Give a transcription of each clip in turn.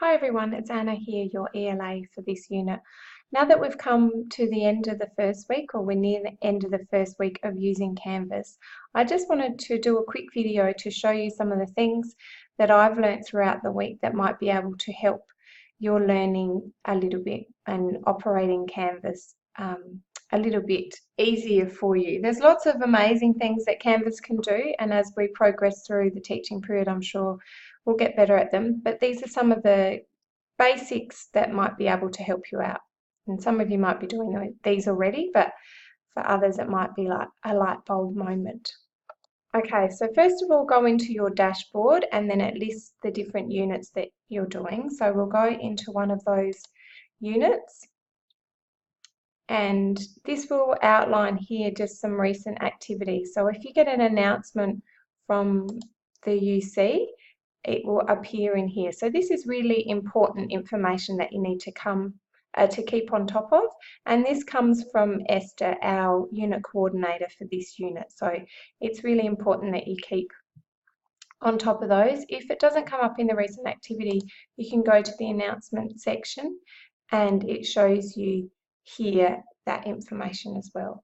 Hi everyone, it's Anna here, your ELA for this unit. Now that we've come to the end of the first week, or we're near the end of the first week of using Canvas, I just wanted to do a quick video to show you some of the things that I've learnt throughout the week that might be able to help your learning a little bit and operating Canvas a little bit easier for you. There's lots of amazing things that Canvas can do, and as we progress through the teaching period, I'm sure we'll get better at them, but these are some of the basics that might be able to help you out. And some of you might be doing these already, but for others it might be like a light bulb moment. Okay, so first of all, go into your dashboard and then it lists the different units that you're doing. So we'll go into one of those units, and this will outline here just some recent activity. So if you get an announcement from the UC, it will appear in here. So this is really important information that you need to keep on top of, and this comes from Esther, our unit coordinator for this unit. So it's really important that you keep on top of those. If it doesn't come up in the recent activity, you can go to the announcement section and it shows you here that information as well.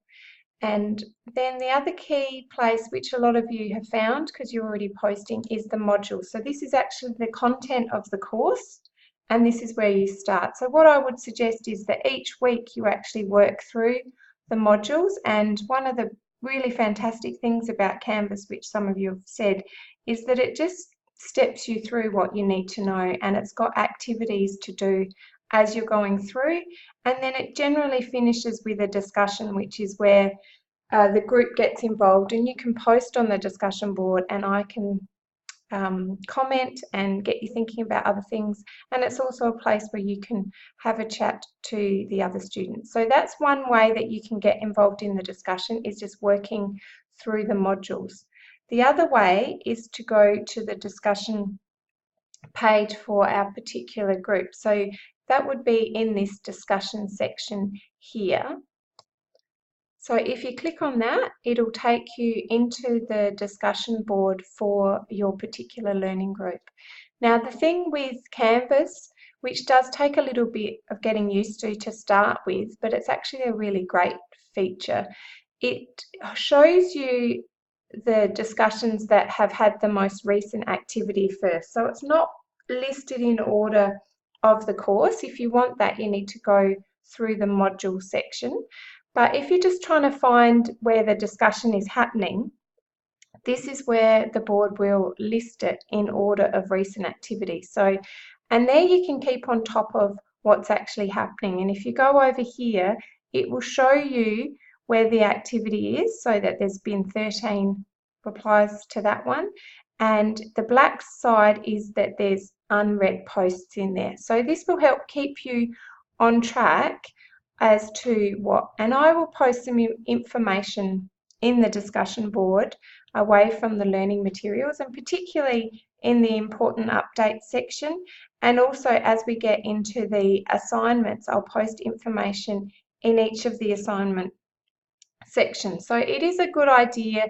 And then the other key place, which a lot of you have found because you're already posting, is the module. So this is actually the content of the course, and this is where you start. So what I would suggest is that each week you actually work through the modules, and one of the really fantastic things about Canvas, which some of you have said, is that it just steps you through what you need to know, and it's got activities to do as you're going through, and then it generally finishes with a discussion, which is where the group gets involved, and you can post on the discussion board and I can comment and get you thinking about other things, and it's also a place where you can have a chat to the other students. So that's one way that you can get involved in the discussion, is just working through the modules. The other way is to go to the discussion page for our particular group. So that would be in this discussion section here. So if you click on that, it'll take you into the discussion board for your particular learning group. Now, the thing with Canvas, which does take a little bit of getting used to start with, but it's actually a really great feature, it shows you the discussions that have had the most recent activity first. So it's not listed in order of the course. If you want that, you need to go through the module section. But if you're just trying to find where the discussion is happening, this is where the board will list it in order of recent activity. So, and there you can keep on top of what's actually happening. And if you go over here, it will show you where the activity is, so that there's been 13 replies to that one. And the black side is that there's unread posts in there. So this will help keep you on track as to what, and I will post some information in the discussion board away from the learning materials, and particularly in the important updates section, and also as we get into the assignments, I'll post information in each of the assignment sections. So it is a good idea,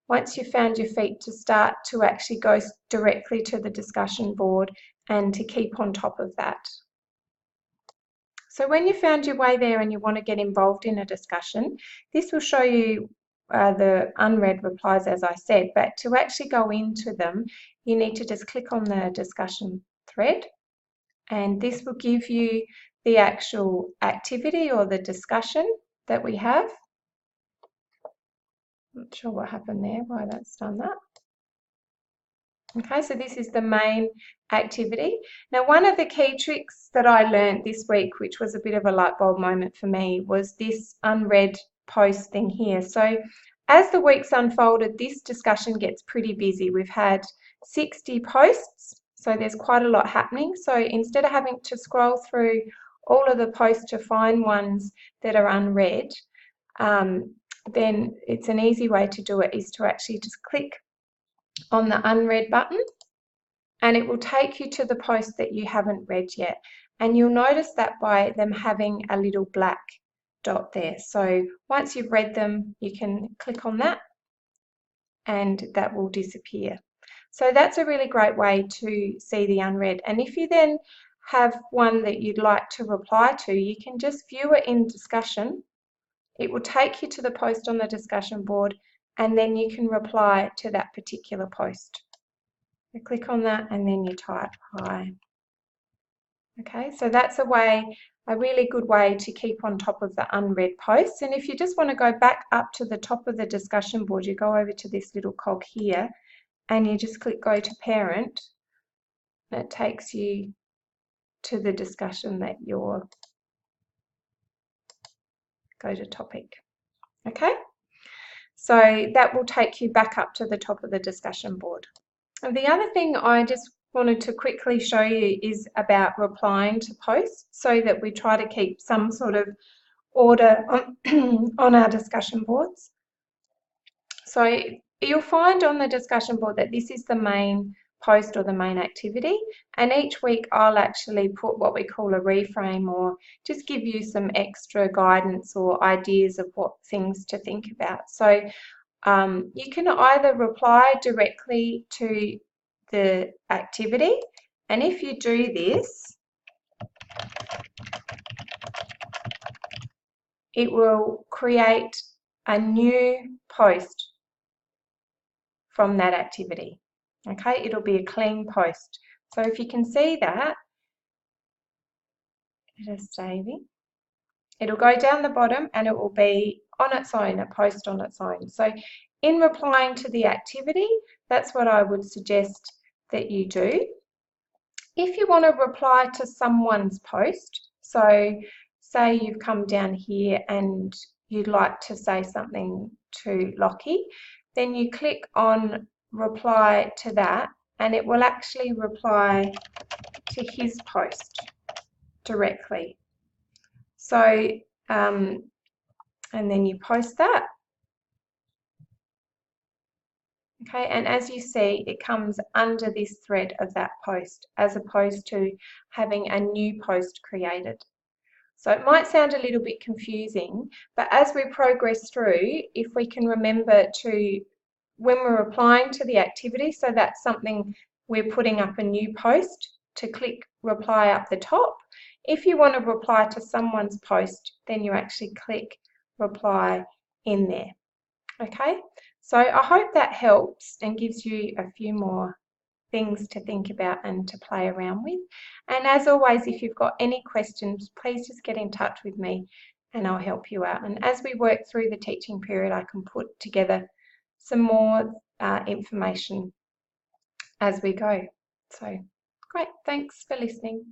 once you've found your feet, to start to actually go directly to the discussion board and to keep on top of that. So when you found your way there and you want to get involved in a discussion, this will show you the unread replies, as I said, but to actually go into them, you need to just click on the discussion thread, and this will give you the actual activity or the discussion that we have. Not sure what happened there, why that's done that. Okay, so this is the main activity. Now, one of the key tricks that I learned this week, which was a bit of a light bulb moment for me, was this unread post thing here. So as the weeks unfolded, this discussion gets pretty busy. We've had 60 posts, so there's quite a lot happening. So instead of having to scroll through all of the posts to find ones that are unread, then it's an easy way to do it is to actually just click on the unread button, and it will take you to the post that you haven't read yet, and you'll notice that by them having a little black dot there. So once you've read them, you can click on that and that will disappear. So that's a really great way to see the unread. And if you then have one that you'd like to reply to, you can just view it in discussion. It will take you to the post on the discussion board, and then you can reply to that particular post. You click on that and then you type hi. Okay, so that's a really good way to keep on top of the unread posts. And if you just want to go back up to the top of the discussion board, you go over to this little cog here and you just click go to parent, and it takes you to the discussion that you're go to topic. Okay, so that will take you back up to the top of the discussion board. And the other thing I just wanted to quickly show you is about replying to posts, so that we try to keep some sort of order on our discussion boards. So you'll find on the discussion board that this is the main post or the main activity, and each week I'll actually put what we call a reframe, or just give you some extra guidance or ideas of what things to think about. So you can either reply directly to the activity, and if you do this, it will create a new post from that activity. Okay, it'll be a clean post. So if you can see that, it is saving. It'll go down the bottom and it will be on its own, a post on its own. So in replying to the activity, that's what I would suggest that you do. If you want to reply to someone's post, so say you've come down here and you'd like to say something to Lockie, then you click on reply to that, and it will actually reply to his post directly. So, and then you post that. Okay, and as you see, it comes under this thread of that post, as opposed to having a new post created. So it might sound a little bit confusing, but as we progress through, if we can remember to, when we're applying to the activity, so that's something we're putting up a new post, to click reply up the top. If you want to reply to someone's post, then you actually click reply in there. Okay, so I hope that helps and gives you a few more things to think about and to play around with. And as always, if you've got any questions, please just get in touch with me and I'll help you out. And as we work through the teaching period, I can put together some more information as we go. So great, thanks for listening.